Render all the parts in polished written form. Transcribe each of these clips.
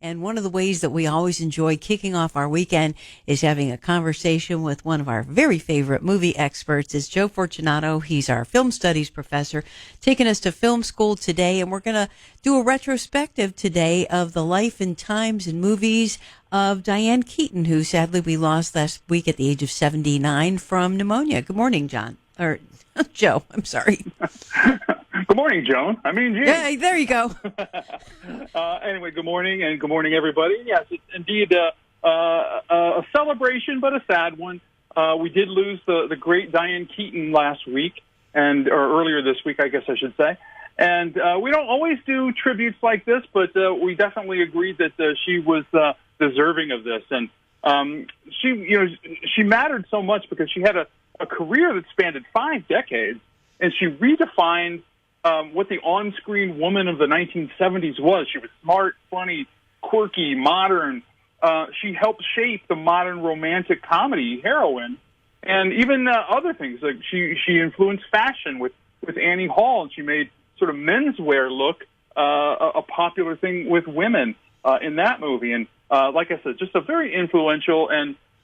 And one of the ways that we always enjoy kicking off our weekend is having a conversation with one of our very favorite movie experts is Joe Fortunato. He's our film studies professor, taking us to film school today. And we're going to do a retrospective today of the life and times and movies of Diane Keaton, who sadly we lost last week at the age of 79 from pneumonia. Good morning, John. Or Joe, I'm sorry. Good morning, Joan. I mean, Jeanne. Yeah, there you go. Anyway, good morning, and good morning, everybody. Yes, it's indeed a celebration, but a sad one. We did lose the great Diane Keaton last week, or earlier this week, I guess I should say. And we don't always do tributes like this, but we definitely agreed that she was deserving of this. And she mattered so much because she had a career that spanned 5 decades, and she redefined what the on-screen woman of the 1970s was. She was smart, funny, quirky, modern. She helped shape the modern romantic comedy heroine, and even other things. Like she influenced fashion with Annie Hall, and she made sort of menswear look a popular thing with women in that movie. And like I said, just a very influential.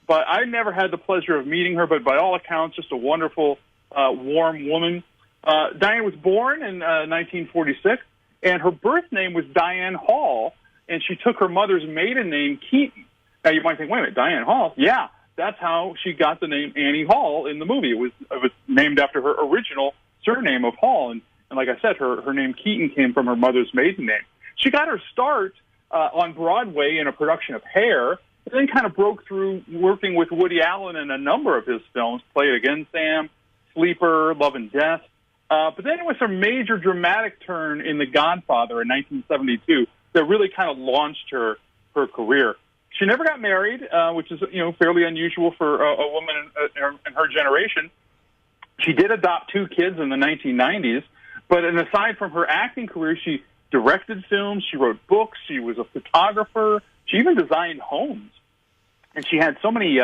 But I never had the pleasure of meeting her, but by all accounts, just a wonderful, warm woman. Diane was born in 1946, and her birth name was Diane Hall, and she took her mother's maiden name, Keaton. Now, you might think, wait a minute, Diane Hall? Yeah, that's how she got the name Annie Hall in the movie. It was named after her original surname of Hall, and like I said, her name Keaton came from her mother's maiden name. She got her start on Broadway in a production of Hair, and then kind of broke through working with Woody Allen in a number of his films, Play It Again, Sam, Sleeper, Love and Death. But then it was a major dramatic turn in The Godfather in 1972 that really kind of launched her career. She never got married, which is fairly unusual for a woman in her generation. She did adopt 2 kids in the 1990s, but aside from her acting career, she directed films, she wrote books, she was a photographer, she even designed homes. And she had so many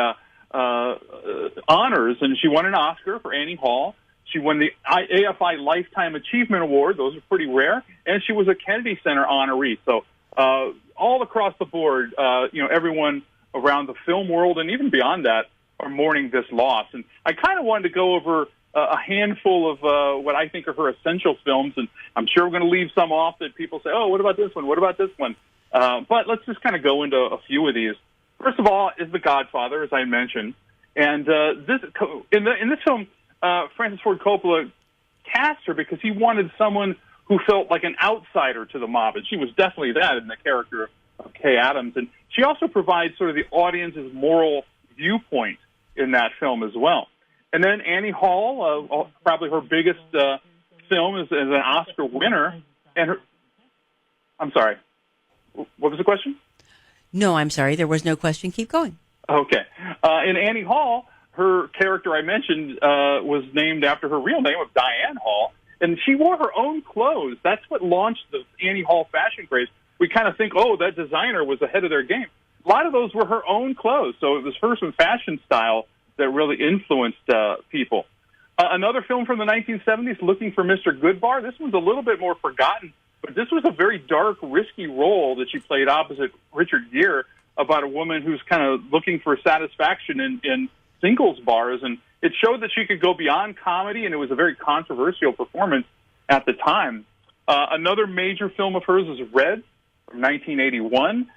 honors, and she won an Oscar for Annie Hall. She won the AFI Lifetime Achievement Award. Those are pretty rare. And she was a Kennedy Center honoree. So all across the board, everyone around the film world and even beyond that are mourning this loss. And I kind of wanted to go over a handful of what I think are her essential films. And I'm sure we're going to leave some off that people say, oh, what about this one? What about this one? But let's just kind of go into a few of these. First of all is The Godfather, as I mentioned. And in this film, Francis Ford Coppola cast her because he wanted someone who felt like an outsider to the mob, and she was definitely that in the character of Kay Adams. And she also provides sort of the audience's moral viewpoint in that film as well. And then Annie Hall, probably her biggest film, is an Oscar winner. And I'm sorry, what was the question? No, I'm sorry, there was no question. Keep going. Okay. In Annie Hall, her character I mentioned was named after her real name of Diane Hall, and she wore her own clothes. That's what launched the Annie Hall fashion craze. We kind of think, oh, that designer was ahead of their game. A lot of those were her own clothes, so it was her fashion style that really influenced people. Another film from the 1970s, Looking for Mr. Goodbar. This one's a little bit more forgotten, but this was a very dark, risky role that she played opposite Richard Gere about a woman who's kind of looking for satisfaction in singles bars, and it showed that she could go beyond comedy, and it was a very controversial performance at the time. Another major film of hers is Red from 1981.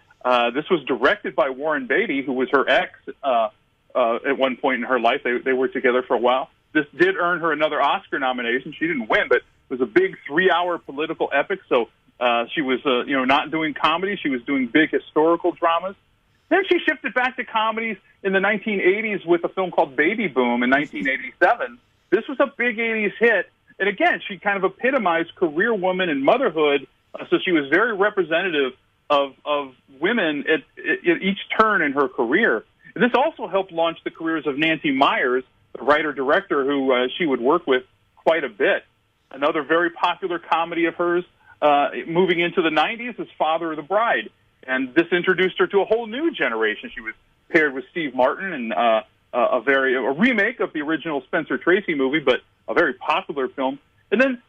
This was directed by Warren Beatty, who was her ex at one point in her life. They were together for a while. This did earn her another Oscar nomination. She didn't win, but it was a big 3-hour political epic, so she was not doing comedy. She was doing big historical dramas. Then she shifted back to comedies in the 1980s with a film called Baby Boom in 1987. This was a big 80s hit. And again, she kind of epitomized career woman and motherhood. So she was very representative of women at each turn in her career. And this also helped launch the careers of Nancy Meyers, the writer-director who she would work with quite a bit. Another very popular comedy of hers moving into the 90s is Father of the Bride. And this introduced her to a whole new generation. She was paired with Steve Martin in a remake of the original Spencer Tracy movie, but a very popular film. And then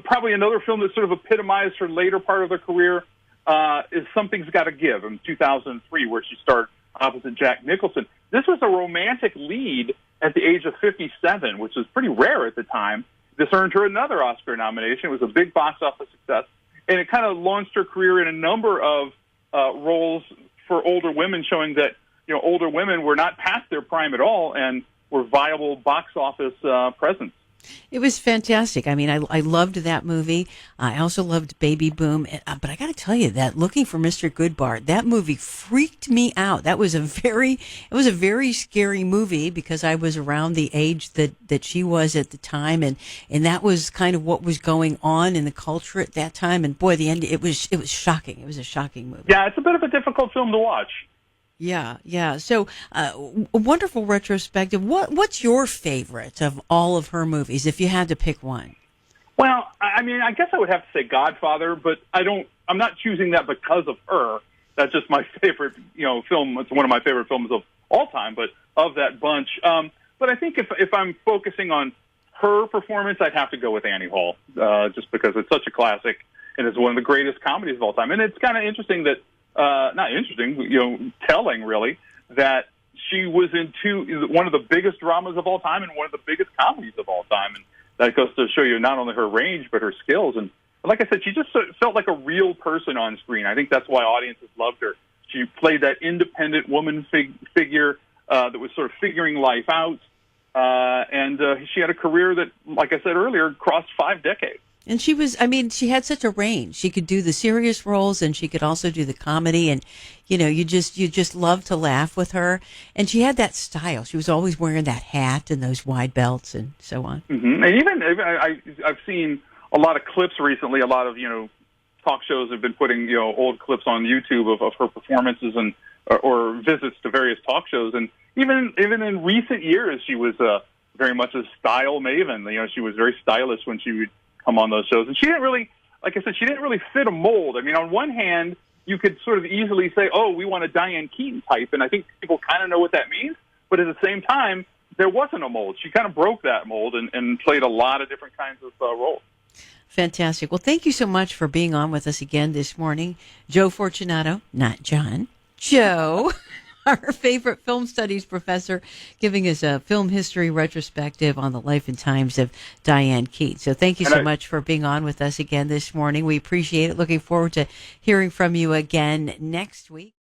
probably another film that sort of epitomized her later part of her career is Something's Gotta Give in 2003, where she starred opposite Jack Nicholson. This was a romantic lead at the age of 57, which was pretty rare at the time. This earned her another Oscar nomination. It was a big box office success, and it kind of launched her career in a number of roles for older women, showing that older women were not past their prime at all and were viable box office presence. It was fantastic. I mean, I loved that movie. I also loved Baby Boom. But I got to tell you that Looking for Mr. Goodbar, that movie freaked me out. It was a very scary movie because I was around the age that she was at the time. And that was kind of what was going on in the culture at that time. And boy, the end, it was shocking. It was a shocking movie. Yeah, it's a bit of a difficult film to watch. Yeah. So, a wonderful retrospective. What's your favorite of all of her movies, if you had to pick one? Well, I mean, I guess I would have to say Godfather, but I'm not choosing that because of her. That's just my favorite, film. It's one of my favorite films of all time, but of that bunch. But I think if I'm focusing on her performance, I'd have to go with Annie Hall, just because it's such a classic and it's one of the greatest comedies of all time. And it's kind of interesting that. Not interesting, telling really, that she was in one of the biggest dramas of all time and one of the biggest comedies of all time. And that goes to show you not only her range, but her skills. And like I said, she just felt like a real person on screen. I think that's why audiences loved her. She played that independent woman figure that was sort of figuring life out. And she had a career that, like I said earlier, crossed 5 decades. And she had such a range. She could do the serious roles and she could also do the comedy. And, you just love to laugh with her. And she had that style. She was always wearing that hat and those wide belts and so on. Mm-hmm. And even I've seen a lot of clips recently. A lot of, talk shows have been putting, old clips on YouTube of her performances and or visits to various talk shows. And even in recent years, she was very much a style maven. She was very stylish when she would come on those shows. And she didn't really, like I said, she didn't really fit a mold. I mean, on one hand, you could sort of easily say, oh, we want a Diane Keaton type, and I think people kind of know what that means. But at the same time, there wasn't a mold. She kind of broke that mold and played a lot of different kinds of roles. Fantastic. Well, thank you so much for being on with us again this morning. Joe Fortunato, not John, Joe, our favorite film studies professor, giving us a film history retrospective on the life and times of Diane Keaton. So thank you so much for being on with us again this morning. We appreciate it. Looking forward to hearing from you again next week.